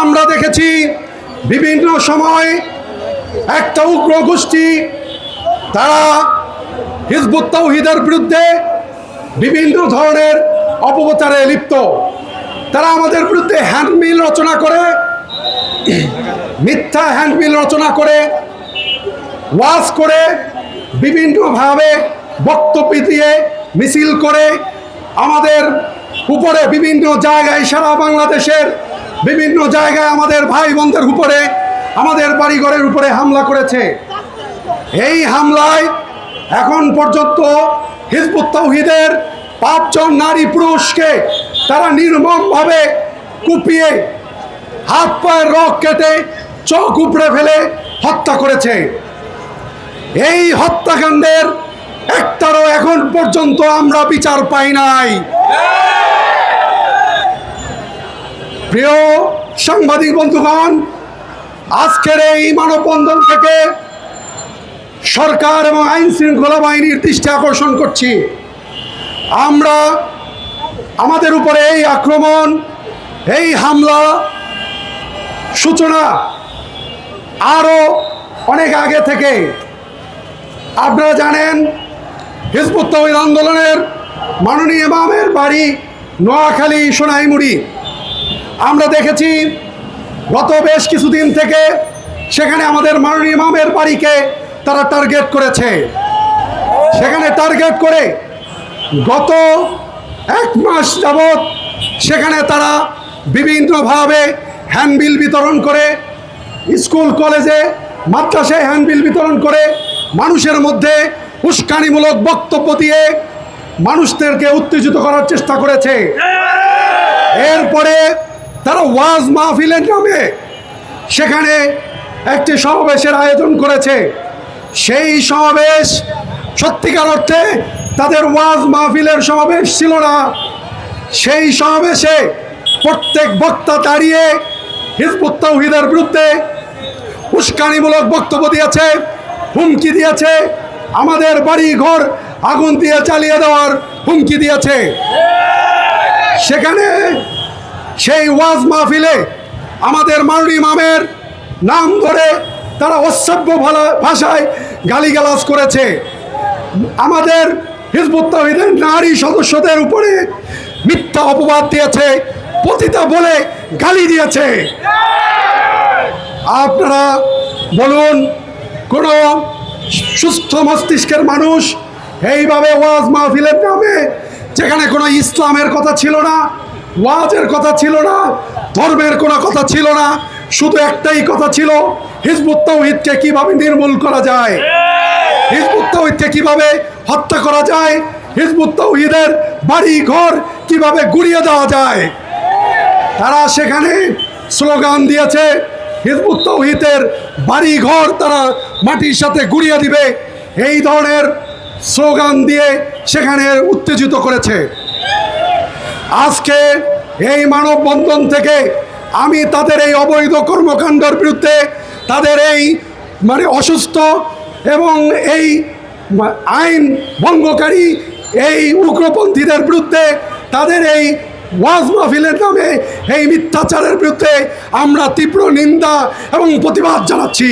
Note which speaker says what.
Speaker 1: আমরা দেখেছি বিভিন্ন সময় একটা উগ্র গোষ্ঠী তারা হিজবুত তাওহীদের বিরুদ্ধে বিভিন্ন ধরনের অপপ্রচারে লিপ্ত। তারা আমাদের বিরুদ্ধে হ্যান্ডবিল রচনা করে, মিথ্যা হ্যান্ডবিল রচনা করে, ওয়াজ করে, বিভিন্নভাবে বক্তব্য দিয়ে মিছিল করে আমাদের উপরে বিভিন্ন জায়গায়, সারা বাংলাদেশের বিভিন্ন জায়গায় আমাদের ভাই বোনদের উপরে, আমাদের বাড়িঘরের উপরে হামলা করেছে। এই হামলায় এখন পর্যন্ত হিজবুত তাওহীদের 5 জন নারী পুরুষকে তারা নির্মমভাবে কুপিয়ে হাত পায়ের রগ কেটে চোখ উপড়ে ফেলে হত্যা করেছে। এই হত্যাকাণ্ডের একটারও এখন পর্যন্ত আমরা বিচার পাই নাই। প্রিয় সাংবাদিক বন্ধুগণ, আজকের এই মানববন্ধন থেকে সরকার এবং আইন শৃঙ্খলা বাহিনীর দৃষ্টি আকর্ষণ করছি। আমরা আমাদের উপরে এই আক্রমণ, এই হামলা সূচনা আরও অনেক আগে থেকে। আপনারা জানেন হিজবুত তাওহীদ আন্দোলনের মাননীয় ইমামের বাড়ি নোয়াখালী সোনাইমুড়ি। আমরা দেখেছি গত বেশ কিছুদিন থেকে সেখানে আমাদের মাননীয় ইমামের বাড়িকে তারা টার্গেট করেছে। সেখানে টার্গেট করে গত 1 মাস যাবৎ সেখানে তারা বিভিন্নভাবে হ্যান্ডবিল বিতরণ করে, স্কুল কলেজে মাদ্রাসায় হ্যান্ডবিল বিতরণ করে মানুষের মধ্যে উস্কানিমূলক বক্তব্য দিয়ে মানুষদেরকে উত্তেজিত করার চেষ্টা করেছে। এরপরে তারা ওয়াজ মাহফিলের নামে সেখানে একটি সমাবেশের আয়োজন করেছে। সেই সমাবেশ সত্যিকার অর্থে তাদের ওয়াজ মাহফিলের সমাবেশ ছিল না। সেই সমাবেশে প্রত্যেক বক্তা দাঁড়িয়ে হিজবুত তাওহীদের বিরুদ্ধে উস্কানিমূলক বক্তব্য দিয়েছে, হুমকি দিয়েছে, আমাদের বাড়ি ঘর আগুন দিয়ে জ্বালিয়ে দেওয়ার হুমকি দিয়েছে। সেখানে সেই ওয়াজ মাহফিলে আমাদের মাননীয় ইমামের নাম ধরে তারা অসভ্য ভাষায় গালিগালাজ করেছে। আমাদের হিজবুত তাওহীদের নারী সদস্যদের উপরে মিথ্যা অপবাদ দিয়েছে, পতিতা বলে গালি দিয়েছে। আপনারা বলুন, কোনো সুস্থ মস্তিষ্কের মানুষ এইভাবে ওয়াজ মাহফিলের নামে, যেখানে কোনো ইসলামের কথা ছিল না, ওয়াজের কথা ছিল না, ধর্মের কোনো কথা ছিল না, শুধু একটাই কথা ছিল, হিজবুত তাওহীদকে কিভাবে নির্মূল করা যায়, হিজবুত তাওহীদকে কিভাবে হত্যা করা যায়, হিজবুত তাওহীদের বাড়ি ঘর কিভাবে গুড়িয়ে দেওয়া যায়। তারা সেখানে স্লোগান দিয়েছে, হিজবুত তাওহীদের বাড়ি ঘর তারা মাটির সাথে গুড়িয়ে দিবে, এই ধরনের স্লোগান দিয়ে সেখানে উত্তেজিত করেছে। আজকে এই মানববন্ধন থেকে আমি তাদের এই অবৈধ কর্মকাণ্ডের বিরুদ্ধে, তাদের এই অসুস্থ এবং এই আইন ভঙ্গকারী এই উগ্রপন্থীদের বিরুদ্ধে, তাদের এই ওয়াজ মাহফিলের নামে এই মিথ্যাচারের বিরুদ্ধে আমরা তীব্র নিন্দা এবং প্রতিবাদ জানাচ্ছি।